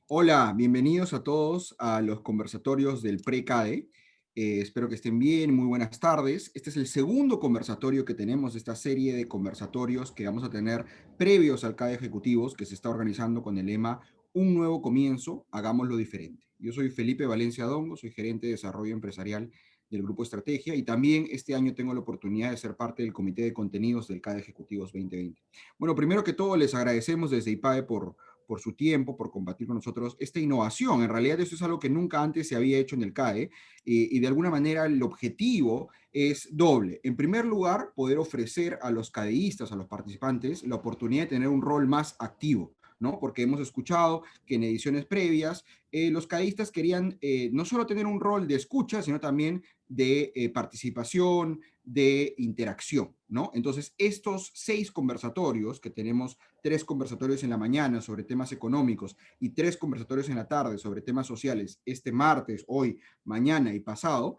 Hola, bienvenidos a todos a los conversatorios del Pre-CADE. Espero que estén bien, muy buenas tardes. Este es el segundo conversatorio que tenemos de esta serie de conversatorios que vamos a tener previos al CADE Ejecutivos, que se está organizando con el lema Un nuevo comienzo, hagámoslo diferente. Yo soy Felipe Valencia Dongo, soy gerente de desarrollo empresarial del Grupo Estrategia y también este año tengo la oportunidad de ser parte del comité de contenidos del CADE Ejecutivos 2020. Bueno, primero que todo les agradecemos desde IPAE por su tiempo, por compartir con nosotros esta innovación. En realidad eso es algo que nunca antes se había hecho en el CAE y de alguna manera el objetivo es doble. En primer lugar, poder ofrecer a los cadeístas, a los participantes, la oportunidad de tener un rol más activo. ¿No? Porque hemos escuchado que en ediciones previas los cadeístas querían no solo tener un rol de escucha, sino también de participación, de interacción, ¿no? Entonces, estos 6 conversatorios que tenemos 3 conversatorios en la mañana sobre temas económicos y 3 conversatorios en la tarde sobre temas sociales, este martes, hoy, mañana y pasado,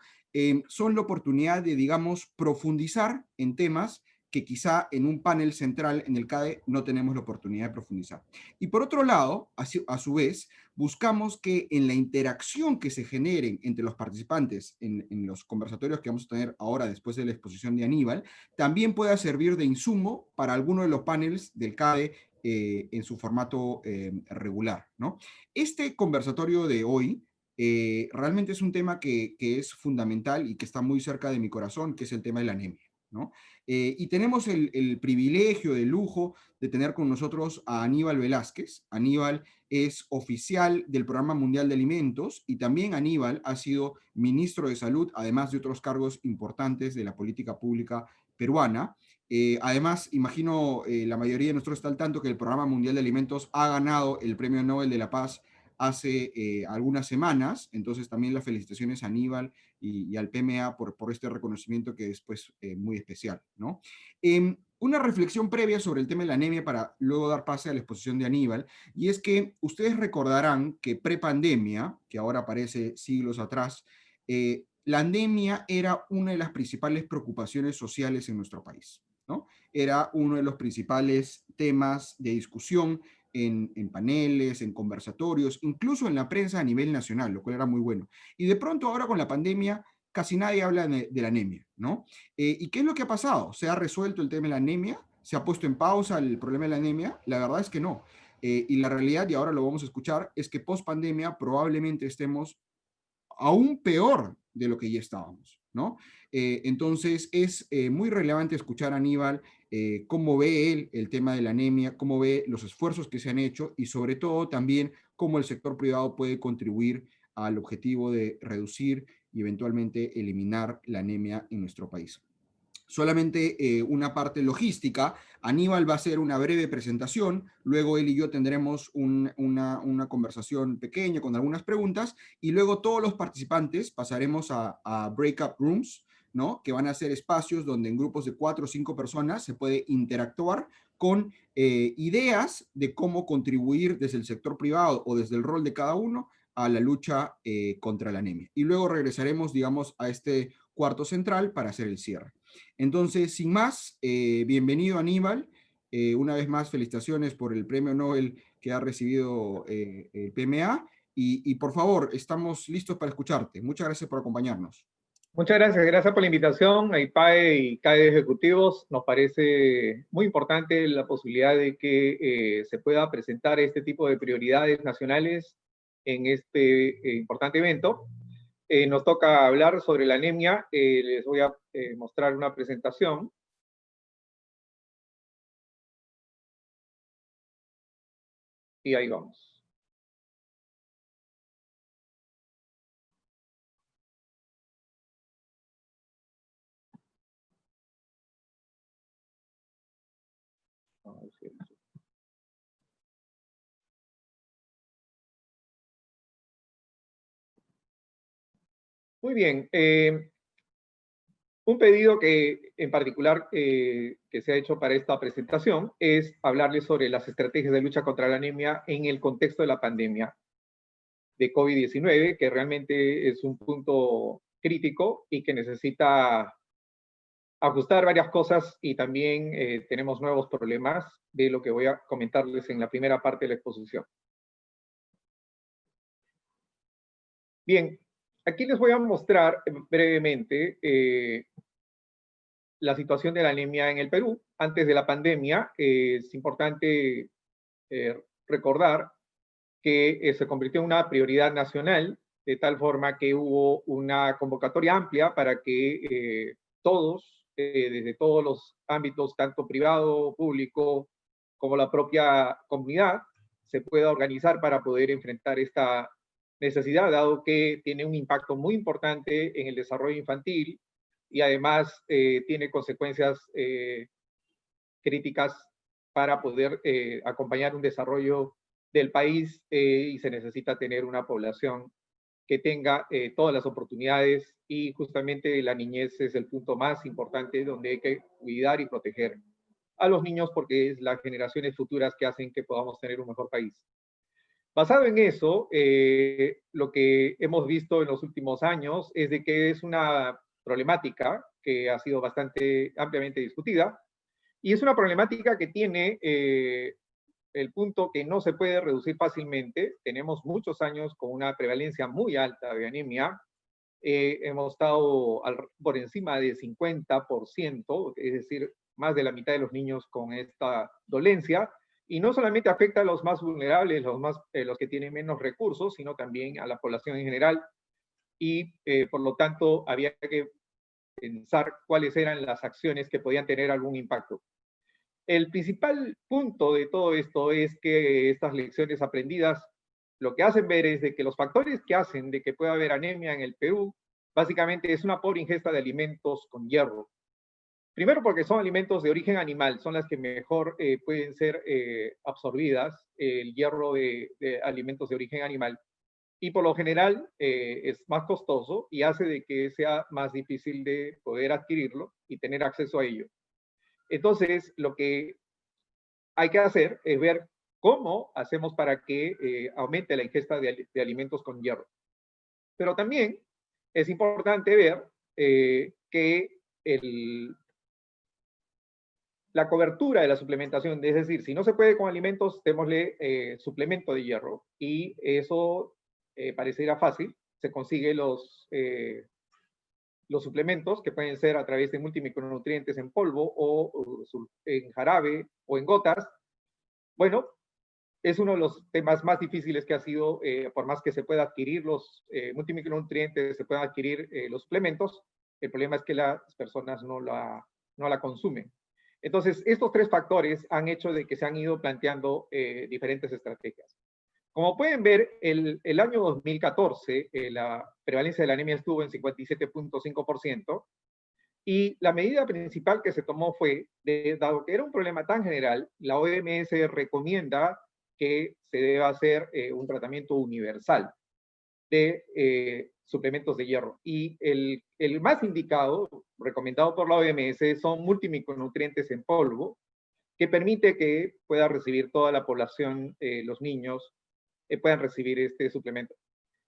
son la oportunidad de, digamos, profundizar en temas que quizá en un panel central en el CADE no tenemos la oportunidad de profundizar. Y por otro lado, a su vez, buscamos que en la interacción que se generen entre los participantes en los conversatorios que vamos a tener ahora después de la exposición de Aníbal, también pueda servir de insumo para alguno de los paneles del CADE en su formato regular, ¿no? Este conversatorio de hoy realmente es un tema que es fundamental y que está muy cerca de mi corazón, que es el tema de la anemia, ¿no? Y tenemos el privilegio, el lujo de tener con nosotros a Aníbal Velázquez. Aníbal es oficial del Programa Mundial de Alimentos y también Aníbal ha sido ministro de Salud, además de otros cargos importantes de la política pública peruana. Además, imagino la mayoría de nosotros está al tanto que el Programa Mundial de Alimentos ha ganado el Premio Nobel de la Paz hace algunas semanas, entonces también las felicitaciones a Aníbal y al PMA por este reconocimiento que es pues muy especial, ¿no? Una reflexión previa sobre el tema de la anemia para luego dar pase a la exposición de Aníbal, y es que ustedes recordarán que prepandemia, que ahora parece siglos atrás, la anemia era una de las principales preocupaciones sociales en nuestro país, ¿no? Era uno de los principales temas de discusión en paneles, en conversatorios, incluso en la prensa a nivel nacional, lo cual era muy bueno. Y de pronto ahora con la pandemia casi nadie habla de la anemia, ¿no? ¿Y qué es lo que ha pasado? ¿Se ha resuelto el tema de la anemia? ¿Se ha puesto en pausa el problema de la anemia? La verdad es que no. Y la realidad, y ahora lo vamos a escuchar, es que post pandemia probablemente estemos aún peor de lo que ya estábamos, ¿no? Entonces es muy relevante escuchar a Aníbal cómo ve él el tema de la anemia, cómo ve los esfuerzos que se han hecho y sobre todo también cómo el sector privado puede contribuir al objetivo de reducir y eventualmente eliminar la anemia en nuestro país. Solamente una parte logística. Aníbal va a hacer una breve presentación, luego él y yo tendremos una conversación pequeña con algunas preguntas y luego todos los participantes pasaremos a breakout rooms, ¿no? Que van a ser espacios donde en grupos de 4 o 5 personas se puede interactuar con ideas de cómo contribuir desde el sector privado o desde el rol de cada uno a la lucha contra la anemia. Y luego regresaremos, digamos, a este cuarto central para hacer el cierre. Entonces, sin más, bienvenido Aníbal. Una vez más, felicitaciones por el premio Nobel que ha recibido el PMA. Y por favor, estamos listos para escucharte. Muchas gracias por acompañarnos. Muchas gracias, gracias por la invitación a IPAE y CAE Ejecutivos. Nos parece muy importante la posibilidad de que se pueda presentar este tipo de prioridades nacionales en este importante evento. Nos toca hablar sobre la anemia. Les voy a mostrar una presentación. Y ahí vamos. Muy bien. Un pedido que en particular que se ha hecho para esta presentación es hablarles sobre las estrategias de lucha contra la anemia en el contexto de la pandemia de COVID-19, que realmente es un punto crítico y que necesita ajustar varias cosas y también tenemos nuevos problemas de lo que voy a comentarles en la primera parte de la exposición. Bien, aquí les voy a mostrar brevemente la situación de la anemia en el Perú. Antes de la pandemia, es importante recordar que se convirtió en una prioridad nacional, de tal forma que hubo una convocatoria amplia para que todos, desde todos los ámbitos, tanto privado, público, como la propia comunidad, se pueda organizar para poder enfrentar esta necesidad, dado que tiene un impacto muy importante en el desarrollo infantil y además tiene consecuencias críticas para poder acompañar un desarrollo del país y se necesita tener una población que tenga todas las oportunidades y justamente la niñez es el punto más importante donde hay que cuidar y proteger a los niños porque es las generaciones futuras que hacen que podamos tener un mejor país. Basado en eso, lo que hemos visto en los últimos años es de que es una problemática que ha sido bastante ampliamente discutida y es una problemática que tiene el punto que no se puede reducir fácilmente. Tenemos muchos años con una prevalencia muy alta de anemia. Hemos estado por encima de 50%, es decir, más de la mitad de los niños con esta dolencia. Y no solamente afecta a los más vulnerables, los que tienen menos recursos, sino también a la población en general. Y por lo tanto, había que pensar cuáles eran las acciones que podían tener algún impacto. El principal punto de todo esto es que estas lecciones aprendidas lo que hacen ver es de que los factores que hacen de que pueda haber anemia en el Perú, básicamente es una pobre ingesta de alimentos con hierro. Primero porque son alimentos de origen animal, son las que mejor pueden ser absorbidas, el hierro de alimentos de origen animal. Y por lo general es más costoso y hace de que sea más difícil de poder adquirirlo y tener acceso a ello. Entonces, lo que hay que hacer es ver cómo hacemos para que aumente la ingesta de alimentos con hierro. Pero también es importante ver que la cobertura de la suplementación, es decir, si no se puede con alimentos, démosle suplemento de hierro. Y eso pareciera fácil, se consigue los suplementos, que pueden ser a través de multimicronutrientes en polvo o en jarabe o en gotas. Bueno, es uno de los temas más difíciles que ha sido, por más que se pueda adquirir los multimicronutrientes, se puedan adquirir los suplementos, el problema es que las personas no la consumen. Entonces, estos tres factores han hecho de que se han ido planteando diferentes estrategias. Como pueden ver, el año 2014, la prevalencia de la anemia estuvo en 57.5%, y la medida principal que se tomó fue, dado que era un problema tan general, la OMS recomienda que se deba hacer un tratamiento universal de suplementos de hierro. Y el más indicado, recomendado por la OMS, son multimicronutrientes en polvo, que permite que pueda recibir toda la población, los niños, puedan recibir este suplemento.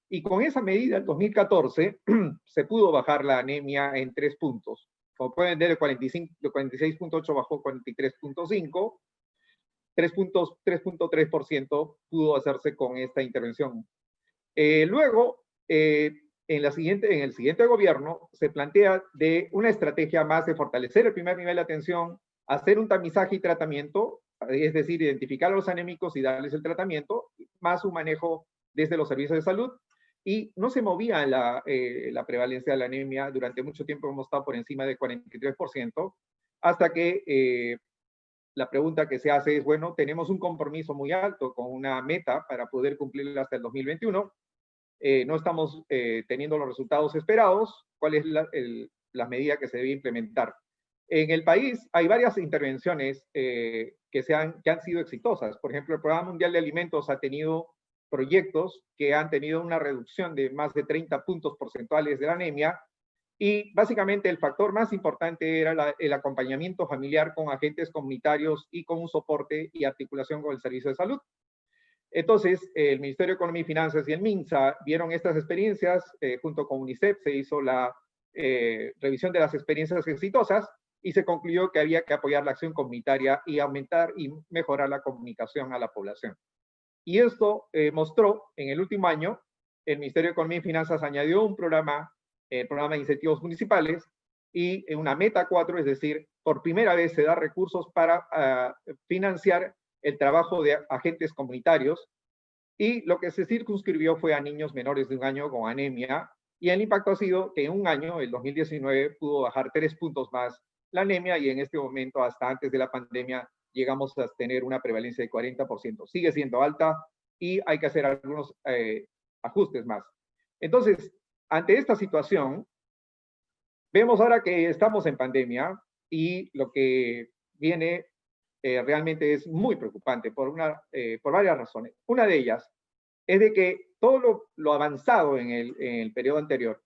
Y con esa medida, en 2014, se pudo bajar la anemia en 3 puntos. Como pueden ver, de 46.8 bajó a 43.5, 3.3% pudo hacerse con esta intervención. Luego, en el siguiente gobierno, se plantea de una estrategia más de fortalecer el primer nivel de atención, hacer un tamizaje y tratamiento, es decir, identificar a los anémicos y darles el tratamiento, más un manejo desde los servicios de salud, y no se movía la prevalencia de la anemia. Durante mucho tiempo hemos estado por encima del 43%, hasta que la pregunta que se hace es, bueno, tenemos un compromiso muy alto con una meta para poder cumplirla hasta el 2021, no estamos teniendo los resultados esperados, ¿cuál es la medida que se debe implementar? En el país hay varias intervenciones que han sido exitosas. Por ejemplo, el Programa Mundial de Alimentos ha tenido proyectos que han tenido una reducción de más de 30 puntos porcentuales de la anemia, y básicamente el factor más importante era el acompañamiento familiar con agentes comunitarios y con un soporte y articulación con el servicio de salud. Entonces, el Ministerio de Economía y Finanzas y el MINSA vieron estas experiencias, junto con UNICEF se hizo la revisión de las experiencias exitosas y se concluyó que había que apoyar la acción comunitaria y aumentar y mejorar la comunicación a la población. Y esto mostró en el último año el Ministerio de Economía y Finanzas añadió un programa, el programa de incentivos municipales, y una meta 4, es decir, por primera vez se da recursos para financiar el trabajo de agentes comunitarios, y lo que se circunscribió fue a niños menores de 1 año con anemia, y el impacto ha sido que en 1 año, el 2019, pudo bajar 3 puntos más la anemia, y en este momento, hasta antes de la pandemia, llegamos a tener una prevalencia de 40%. Sigue siendo alta y hay que hacer algunos ajustes más. Entonces, ante esta situación, vemos ahora que estamos en pandemia y lo que viene realmente es muy preocupante por varias razones. Una de ellas es de que todo lo avanzado en el periodo anterior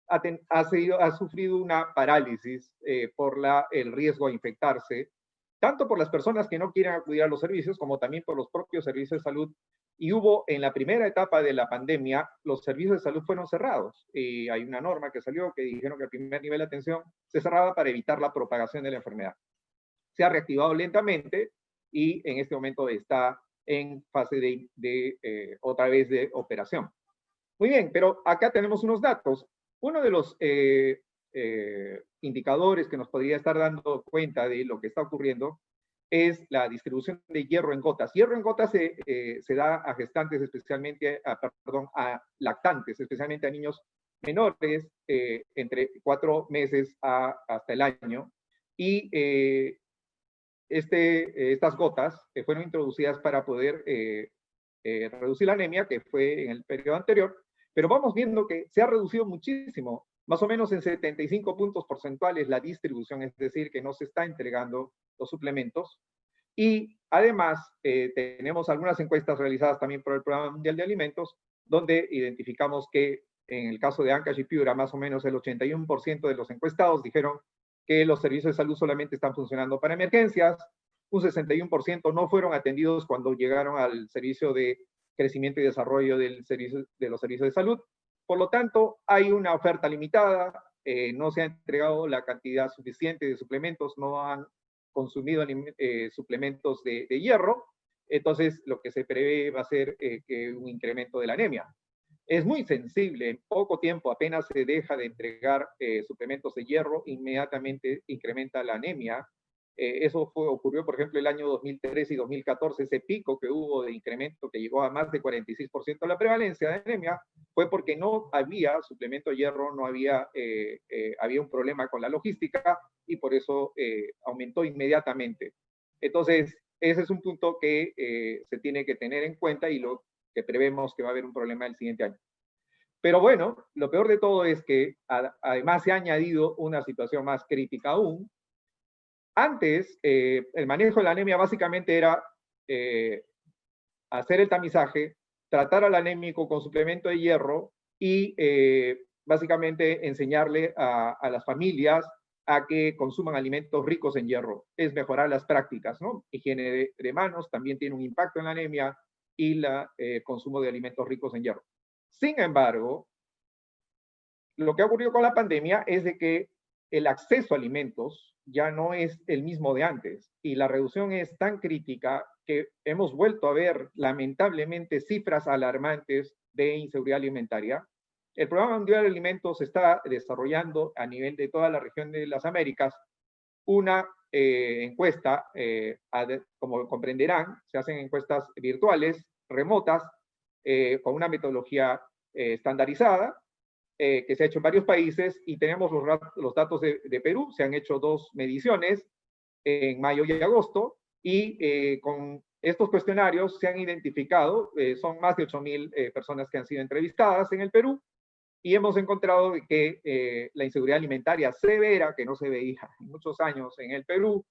ha sufrido una parálisis por el riesgo a infectarse, tanto por las personas que no quieren acudir a los servicios, como también por los propios servicios de salud. Y hubo, en la primera etapa de la pandemia, los servicios de salud fueron cerrados. Hay una norma que salió que dijeron que el primer nivel de atención se cerraba para evitar la propagación de la enfermedad. Se ha reactivado lentamente y en este momento está en fase otra vez de operación. Muy bien, pero acá tenemos unos datos. Uno de los indicadores que nos podría estar dando cuenta de lo que está ocurriendo es la distribución de hierro en gotas. Hierro en gotas se da a gestantes, especialmente, a lactantes, especialmente a niños menores, entre 4 meses hasta el año. Y estas gotas fueron introducidas para poder reducir la anemia, que fue en el periodo anterior, pero vamos viendo que se ha reducido muchísimo, más o menos en 75 puntos porcentuales la distribución, es decir, que no se está entregando los suplementos. Y además tenemos algunas encuestas realizadas también por el Programa Mundial de Alimentos, donde identificamos que en el caso de Ancash y Piura, más o menos el 81% de los encuestados dijeron que los servicios de salud solamente están funcionando para emergencias, un 61% no fueron atendidos cuando llegaron al servicio de crecimiento y desarrollo de los servicios de salud. Por lo tanto, hay una oferta limitada, no se ha entregado la cantidad suficiente de suplementos, no han consumido suplementos de hierro, entonces lo que se prevé va a ser que un incremento de la anemia. Es muy sensible, en poco tiempo apenas se deja de entregar suplementos de hierro, inmediatamente incrementa la anemia. Eso ocurrió, por ejemplo, el año 2013 y 2014, ese pico que hubo de incremento que llegó a más de 46% de la prevalencia de anemia, fue porque no había suplemento de hierro, no había, había un problema con la logística y por eso aumentó inmediatamente. Entonces, ese es un punto que se tiene que tener en cuenta y lo que prevemos que va a haber un problema el siguiente año. Pero bueno, lo peor de todo es que además se ha añadido una situación más crítica aún. Antes, el manejo de la anemia básicamente era hacer el tamizaje, tratar al anémico con suplemento de hierro y básicamente enseñarle a las familias a que consuman alimentos ricos en hierro. Es mejorar las prácticas, ¿no? Higiene de manos también tiene un impacto en la anemia y el consumo de alimentos ricos en hierro. Sin embargo, lo que ha ocurrido con la pandemia es de que el acceso a alimentos ya no es el mismo de antes y la reducción es tan crítica que hemos vuelto a ver lamentablemente cifras alarmantes de inseguridad alimentaria. El Programa Mundial de Alimentos está desarrollando a nivel de toda la región de las Américas una encuesta, como comprenderán, se hacen encuestas virtuales, remotas, con una metodología estandarizada, que se ha hecho en varios países, y tenemos los datos de Perú. Se han hecho 2 mediciones en mayo y agosto, y con estos cuestionarios se han identificado, son más de 8,000 personas que han sido entrevistadas en el Perú, y hemos encontrado que la inseguridad alimentaria severa, que no se veía en muchos años en el Perú,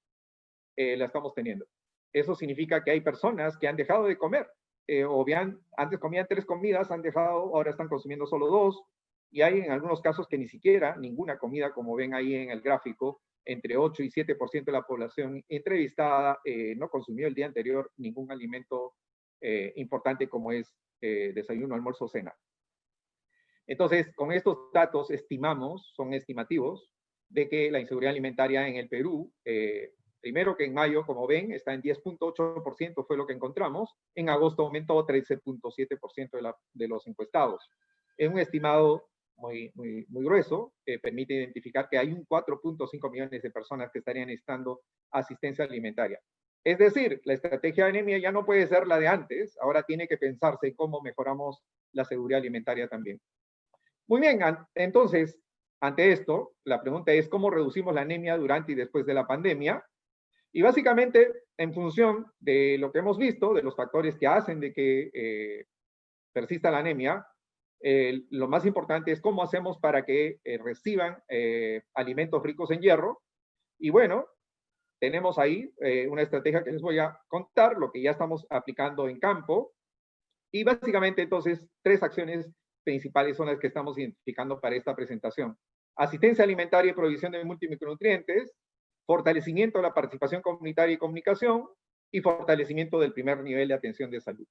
la estamos teniendo. Eso significa que hay personas que han dejado de comer, o bien antes comían 3 comidas, han dejado, ahora están consumiendo solo 2, y hay en algunos casos que ni siquiera ninguna comida, como ven ahí en el gráfico, entre 8 y 7% de la población entrevistada no consumió el día anterior ningún alimento importante como es desayuno, almuerzo, cena. Entonces, con estos datos estimamos, son estimativos, de que la inseguridad alimentaria en el Perú, primero que en mayo, como ven, está en 10.8%, fue lo que encontramos. En agosto aumentó 13.7% de los encuestados. Es un estimado muy grueso, que permite identificar que hay un 4.5 millones de personas que estarían necesitando asistencia alimentaria. Es decir, la estrategia de anemia ya no puede ser la de antes, ahora tiene que pensarse en cómo mejoramos la seguridad alimentaria también. Muy bien, entonces, ante esto, la pregunta es cómo reducimos la anemia durante y después de la pandemia. Y básicamente, en función de lo que hemos visto, de los factores que hacen de que persista la anemia, lo más importante es cómo hacemos para que reciban alimentos ricos en hierro. Y bueno, tenemos ahí una estrategia que les voy a contar, lo que ya estamos aplicando en campo. Y básicamente, entonces, 3 acciones principales son las que estamos identificando para esta presentación. Asistencia alimentaria y provisión de multimicronutrientes, fortalecimiento de la participación comunitaria y comunicación, y fortalecimiento del primer nivel de atención de salud.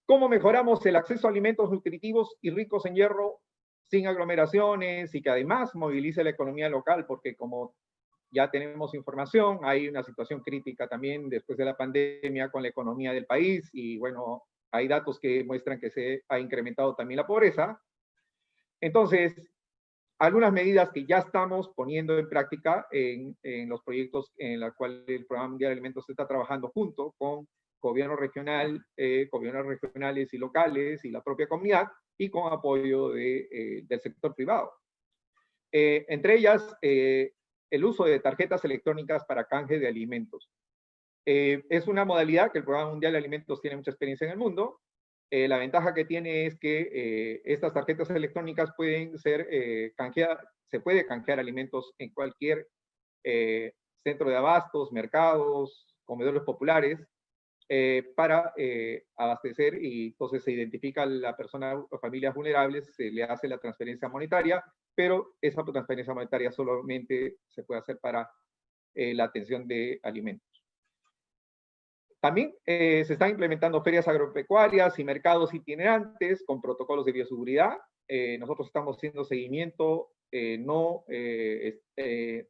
¿Cómo mejoramos el acceso a alimentos nutritivos y ricos en hierro sin aglomeraciones y que además movilice la economía local? Porque como ya tenemos información, hay una situación crítica también después de la pandemia con la economía del país y bueno, hay datos que muestran que se ha incrementado también la pobreza. Entonces, algunas medidas que ya estamos poniendo en práctica en los proyectos en los cuales el Programa Mundial de Alimentos está trabajando junto con gobierno regional, gobiernos regionales y locales y la propia comunidad y con apoyo del sector privado. Entre ellas, el uso de tarjetas electrónicas para canje de alimentos. Es una modalidad que el Programa Mundial de Alimentos tiene mucha experiencia en el mundo. La ventaja que tiene es que estas tarjetas electrónicas pueden ser canjeadas, se puede canjear alimentos en cualquier centro de abastos, mercados, comedores populares, para abastecer y entonces se identifica a la persona o familias vulnerables, se le hace la transferencia monetaria, pero esa transferencia monetaria solamente se puede hacer para la atención de alimentos. También se están implementando ferias agropecuarias y mercados itinerantes con protocolos de bioseguridad. Nosotros estamos haciendo seguimiento, se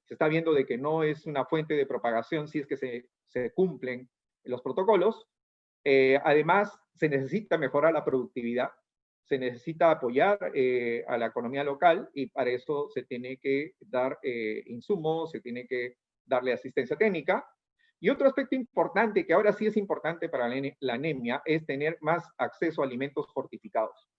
está viendo de que no es una fuente de propagación si es que se cumplen los protocolos. Además, se necesita mejorar la productividad, se necesita apoyar a la economía local y para eso se tiene que dar insumos, se tiene que darle asistencia técnica. Y otro aspecto importante, que ahora sí es importante para la anemia, es tener más acceso a alimentos fortificados.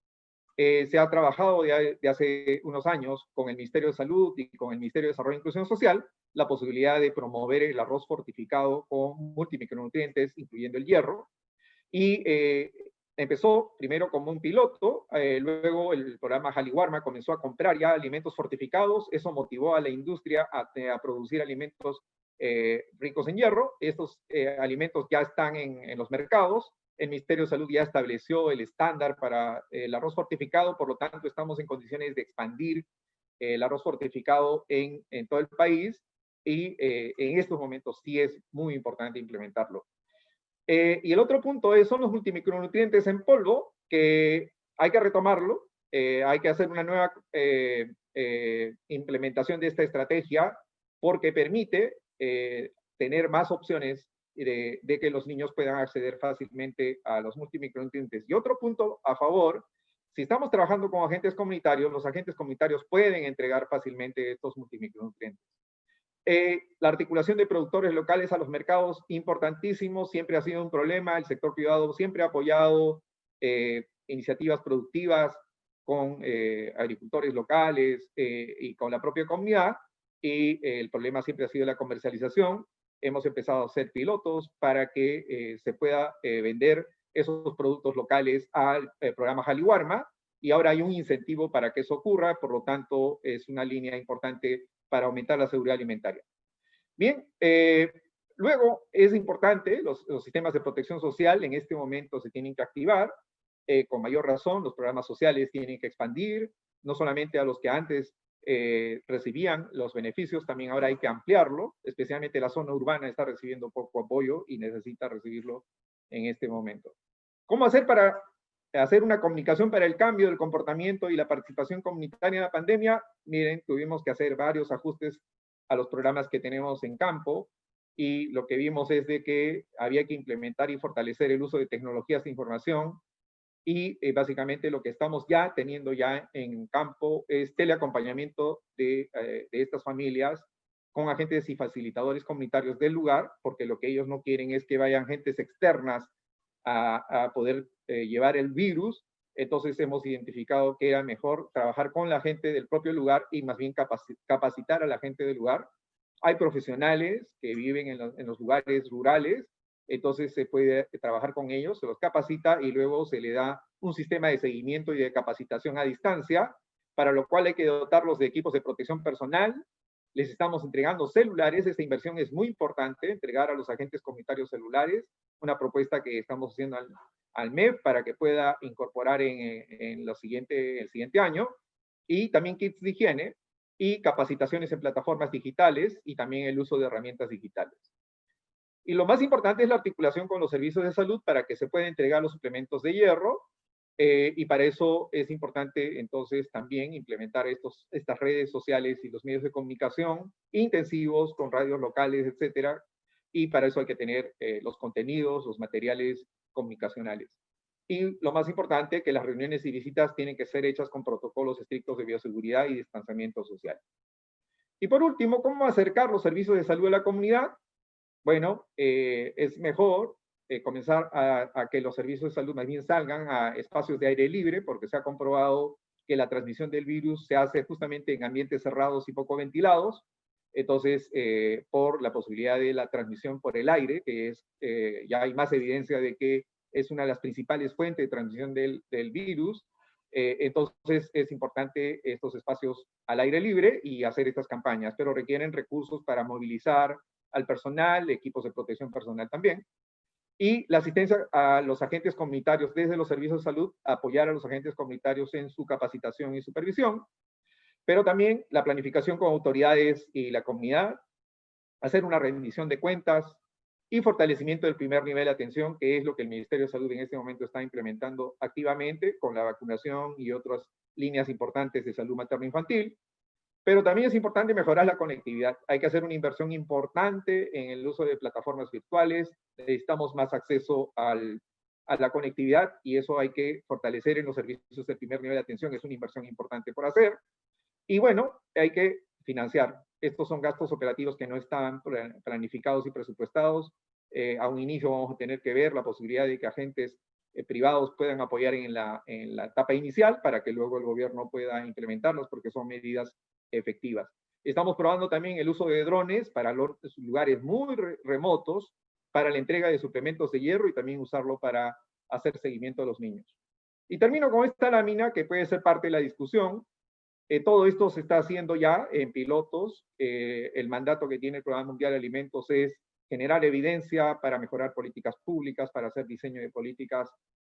Se ha trabajado de hace unos años con el Ministerio de Salud y con el Ministerio de Desarrollo e Inclusión Social la posibilidad de promover el arroz fortificado con multimicronutrientes, incluyendo el hierro. Y empezó primero como un piloto, luego el programa Haliwarma comenzó a comprar ya alimentos fortificados, eso motivó a la industria a producir alimentos ricos en hierro. Estos alimentos ya están en los mercados. El Ministerio de Salud ya estableció el estándar para el arroz fortificado, por lo tanto estamos en condiciones de expandir el arroz fortificado en todo el país y en estos momentos sí es muy importante implementarlo. Y el otro punto son los multimicronutrientes en polvo, que hay que retomarlo, hay que hacer una nueva implementación de esta estrategia porque permite tener más opciones de que los niños puedan acceder fácilmente a los multimicronutrientes. Y otro punto a favor, si estamos trabajando con agentes comunitarios, los agentes comunitarios pueden entregar fácilmente estos multimicronutrientes. La articulación de productores locales a los mercados, importantísimo, siempre ha sido un problema. El sector privado siempre ha apoyado iniciativas productivas con agricultores locales y con la propia comunidad, y el problema siempre ha sido la comercialización. Hemos empezado a hacer pilotos para que se pueda vender esos productos locales al programa Haliwarma, y ahora hay un incentivo para que eso ocurra, por lo tanto es una línea importante para aumentar la seguridad alimentaria. Bien, luego es importante, los sistemas de protección social en este momento se tienen que activar, con mayor razón los programas sociales tienen que expandir, no solamente a los que antes recibían los beneficios, también ahora hay que ampliarlo, especialmente la zona urbana está recibiendo poco apoyo y necesita recibirlo en este momento. ¿Cómo hacer para hacer una comunicación para el cambio del comportamiento y la participación comunitaria en la pandemia? Miren, tuvimos que hacer varios ajustes a los programas que tenemos en campo y lo que vimos es de que había que implementar y fortalecer el uso de tecnologías de información y básicamente lo que estamos ya teniendo ya en campo es teleacompañamiento de estas familias con agentes y facilitadores comunitarios del lugar, porque lo que ellos no quieren es que vayan gentes externas a poder llevar el virus. Entonces hemos identificado que era mejor trabajar con la gente del propio lugar y más bien capacitar a la gente del lugar. Hay profesionales que viven en los lugares rurales, entonces se puede trabajar con ellos, se los capacita y luego se le da un sistema de seguimiento y de capacitación a distancia, para lo cual hay que dotarlos de equipos de protección personal. Les estamos entregando celulares, esta inversión es muy importante, entregar a los agentes comunitarios celulares, una propuesta que estamos haciendo al MEF para que pueda incorporar en el siguiente año, y también kits de higiene y capacitaciones en plataformas digitales y también el uso de herramientas digitales. Y lo más importante es la articulación con los servicios de salud para que se puedan entregar los suplementos de hierro, y para eso es importante entonces también implementar estas redes sociales y los medios de comunicación intensivos con radios locales, etcétera, y para eso hay que tener los contenidos, los materiales comunicacionales. Y lo más importante, que las reuniones y visitas tienen que ser hechas con protocolos estrictos de bioseguridad y distanciamiento social. Y por último, ¿cómo acercar los servicios de salud a la comunidad? Bueno, es mejor comenzar a que los servicios de salud más bien salgan a espacios de aire libre, porque se ha comprobado que la transmisión del virus se hace justamente en ambientes cerrados y poco ventilados. Entonces, por la posibilidad de la transmisión por el aire, que es, ya hay más evidencia de que es una de las principales fuentes de transmisión del virus. Entonces, es importante estos espacios al aire libre y hacer estas campañas, pero requieren recursos para movilizar al personal, equipos de protección personal también, y la asistencia a los agentes comunitarios desde los servicios de salud, apoyar a los agentes comunitarios en su capacitación y supervisión, pero también la planificación con autoridades y la comunidad, hacer una rendición de cuentas y fortalecimiento del primer nivel de atención, que es lo que el Ministerio de Salud en este momento está implementando activamente con la vacunación y otras líneas importantes de salud materno-infantil. Pero también es importante mejorar la conectividad. Hay que hacer una inversión importante en el uso de plataformas virtuales. Necesitamos más acceso a la conectividad y eso hay que fortalecer en los servicios del primer nivel de atención. Es una inversión importante por hacer. Y bueno, hay que financiar. Estos son gastos operativos que no están planificados y presupuestados. A un inicio vamos a tener que ver la posibilidad de que agentes privados puedan apoyar en la etapa inicial para que luego el gobierno pueda implementarlos, porque son medidas efectivas. Estamos probando también el uso de drones para lugares muy remotos, para la entrega de suplementos de hierro y también usarlo para hacer seguimiento a los niños. Y termino con esta lámina que puede ser parte de la discusión. Todo esto se está haciendo ya en pilotos. El mandato que tiene el Programa Mundial de Alimentos es generar evidencia para mejorar políticas públicas, para hacer diseño de políticas,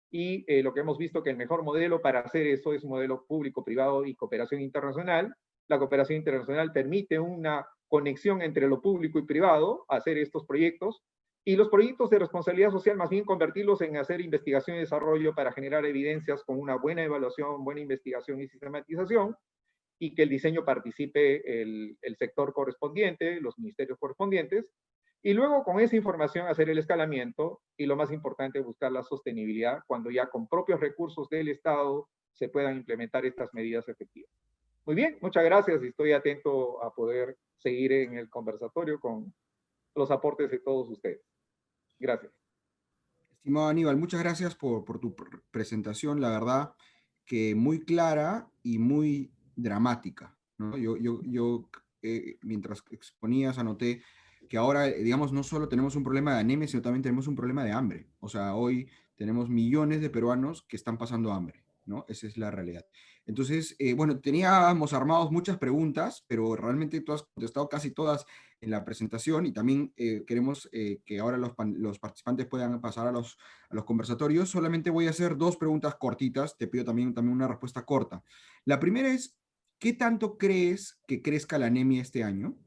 y lo que hemos visto que el mejor modelo para hacer eso es un modelo público-privado y cooperación internacional. La cooperación internacional permite una conexión entre lo público y privado, hacer estos proyectos, y los proyectos de responsabilidad social más bien convertirlos en hacer investigación y desarrollo para generar evidencias con una buena evaluación, buena investigación y sistematización, y que el diseño participe el sector correspondiente, los ministerios correspondientes, y luego con esa información hacer el escalamiento y lo más importante, buscar la sostenibilidad cuando ya con propios recursos del Estado se puedan implementar estas medidas efectivas. Muy bien, muchas gracias y estoy atento a poder seguir en el conversatorio con los aportes de todos ustedes. Gracias. Estimado Aníbal, muchas gracias por tu presentación, la verdad que muy clara y muy dramática, ¿no? Mientras exponías anoté que ahora, digamos, no solo tenemos un problema de anemia, sino también tenemos un problema de hambre. O sea, hoy tenemos millones de peruanos que están pasando hambre, ¿no? Esa es la realidad. Entonces, bueno, teníamos armados muchas preguntas, pero realmente tú has contestado casi todas en la presentación, y también queremos que ahora los participantes puedan pasar a los conversatorios. Solamente voy a hacer dos preguntas cortitas, te pido también una respuesta corta. La primera es, ¿qué tanto crees que crezca la anemia este año?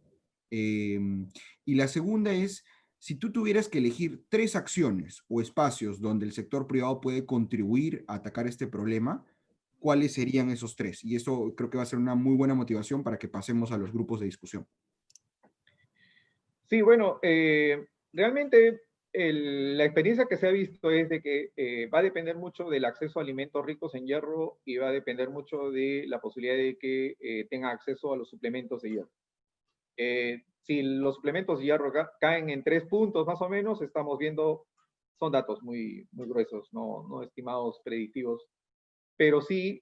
Y la segunda es, si tú tuvieras que elegir tres acciones o espacios donde el sector privado puede contribuir a atacar este problema, ¿cuáles serían esos tres? Y eso creo que va a ser una muy buena motivación para que pasemos a los grupos de discusión. Sí, bueno, realmente La experiencia que se ha visto es de que va a depender mucho del acceso a alimentos ricos en hierro y va a depender mucho de la posibilidad de que tenga acceso a los suplementos de hierro. Si los suplementos de hierro caen en 3 puntos más o menos, estamos viendo, son datos muy, muy gruesos, no estimados predictivos, pero sí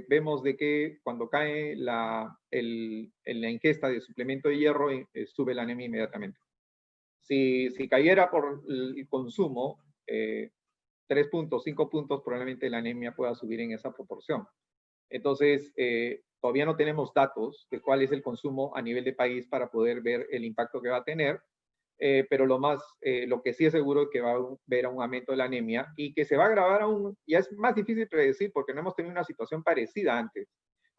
vemos de que cuando cae en la ingesta de suplemento de hierro, sube la anemia inmediatamente. Si cayera por el consumo, 3 puntos, 5 puntos, probablemente la anemia pueda subir en esa proporción. Entonces, todavía no tenemos datos de cuál es el consumo a nivel de país para poder ver el impacto que va a tener, pero lo que sí es seguro es que va a haber un aumento de la anemia y que se va a agravar aún, ya es más difícil predecir porque no hemos tenido una situación parecida antes.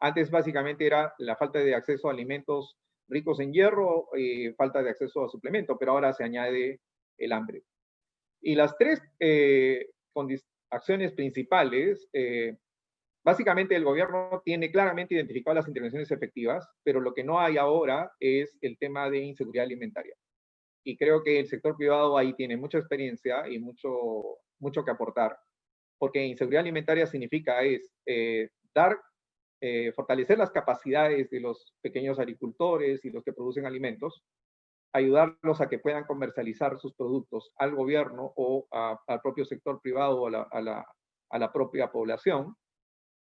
Antes básicamente era la falta de acceso a alimentos ricos en hierro y falta de acceso a suplemento, pero ahora se añade el hambre. Y las tres acciones principales, básicamente el gobierno tiene claramente identificado las intervenciones efectivas, pero lo que no hay ahora es el tema de inseguridad alimentaria. Y creo que el sector privado ahí tiene mucha experiencia y mucho que aportar, porque inseguridad alimentaria significa fortalecer las capacidades de los pequeños agricultores y los que producen alimentos, ayudarlos a que puedan comercializar sus productos al gobierno o al propio sector privado o a la propia población,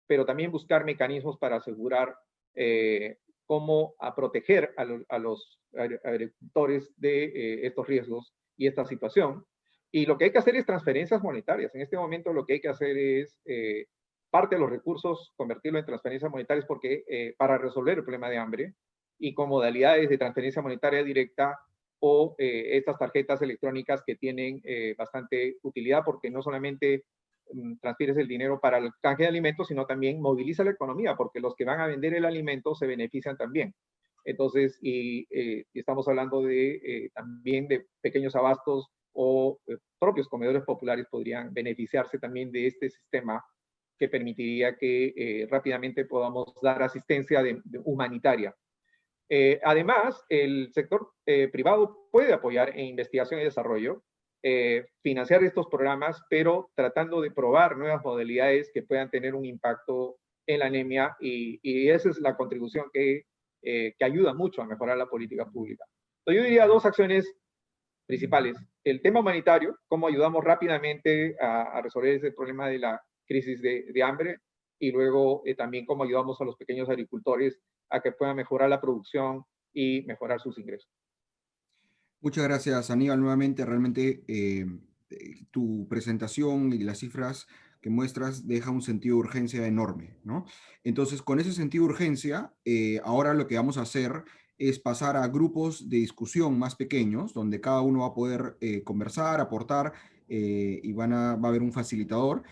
pero también buscar mecanismos para asegurar cómo proteger a los agricultores de estos riesgos y esta situación. Y lo que hay que hacer es transferencias monetarias. En este momento lo que hay que hacer es parte de los recursos convertirlo en transferencias monetarias porque para resolver el problema de hambre y con modalidades de transferencia monetaria directa o estas tarjetas electrónicas que tienen bastante utilidad porque no solamente transfieres el dinero para el canje de alimentos, sino también moviliza la economía, porque los que van a vender el alimento se benefician también. Entonces, estamos hablando también de pequeños abastos o propios comedores populares podrían beneficiarse también de este sistema que permitiría que rápidamente podamos dar asistencia humanitaria. Además, el sector privado puede apoyar en investigación y desarrollo, financiar estos programas, pero tratando de probar nuevas modalidades que puedan tener un impacto en la anemia y esa es la contribución que ayuda mucho a mejorar la política pública. Entonces, yo diría dos acciones principales. El tema humanitario, cómo ayudamos rápidamente a resolver ese problema de la crisis de hambre y luego también cómo ayudamos a los pequeños agricultores a que puedan mejorar la producción y mejorar sus ingresos. Muchas gracias, Aníbal, nuevamente. Realmente tu presentación y las cifras que muestras deja un sentido de urgencia enorme, ¿no? Entonces, con ese sentido de urgencia, ahora lo que vamos a hacer es pasar a grupos de discusión más pequeños, donde cada uno va a poder conversar, aportar, y va a haber un facilitador.